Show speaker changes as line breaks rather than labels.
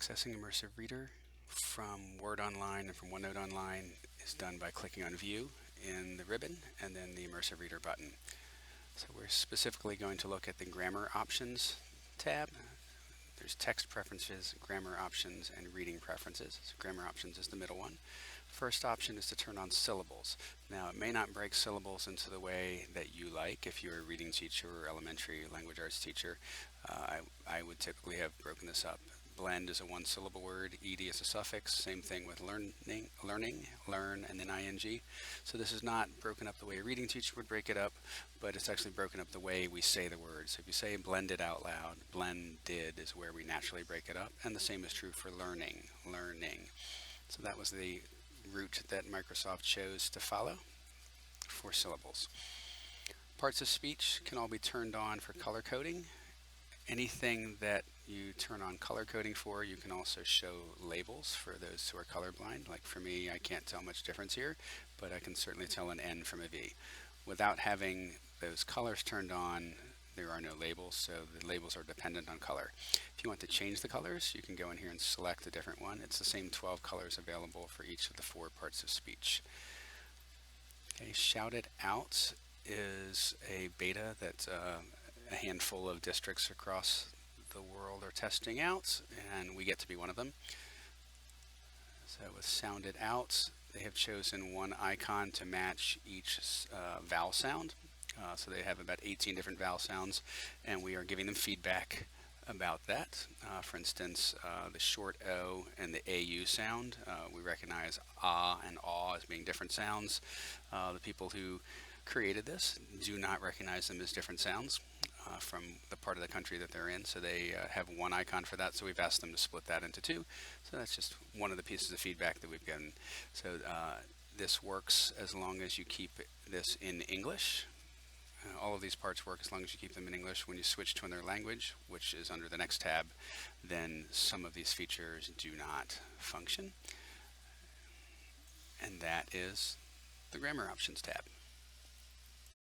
Accessing Immersive Reader from Word Online and from OneNote Online is done by clicking on View in the ribbon and then the Immersive Reader button. So we're specifically going to look at the Grammar Options tab. There's Text Preferences, Grammar Options, and Reading Preferences. So Grammar Options is the middle one. First option is to turn on syllables. Now, it may not break syllables into the way that you like. If you're a reading teacher or elementary language arts teacher, I would typically have broken this up. Blend is a one-syllable word, ed is a suffix, same thing with learn, and then ing. So this is not broken up the way a reading teacher would break it up, but it's actually broken up the way we say the words. So if you say blended out loud, blended is where we naturally break it up, and the same is true for learning. So that was the route that Microsoft chose to follow for syllables. Parts of speech can all be turned on for color coding. Anything that you turn on color coding for, you can also show labels for those who are colorblind. Like for me, I can't tell much difference here, but I can certainly tell an N from a V. Without having those colors turned on, there are no labels, so the labels are dependent on color. If you want to change the colors, you can go in here and select a different one. It's the same 12 colors available for each of the 4 parts of speech. Okay, Shout It Out is a beta that a handful of districts across the world are testing out, and we get to be one of them. So with Sound It Out, they have chosen one icon to match each vowel sound. So they have about 18 different vowel sounds, and we are giving them feedback about that. For instance, the short O and the AU sound, we recognize ah and aw as being different sounds. The people who created this do not recognize them as different sounds from the part of the country that they're in, so they have one icon for that, so we've asked them to split that into 2. So that's just one of the pieces of feedback that we've gotten. So this works as long as you keep this in English. All of these parts work as long as you keep them in English. When you switch to another language, which is under the next tab, then some of these features do not function. And that is the Grammar Options tab.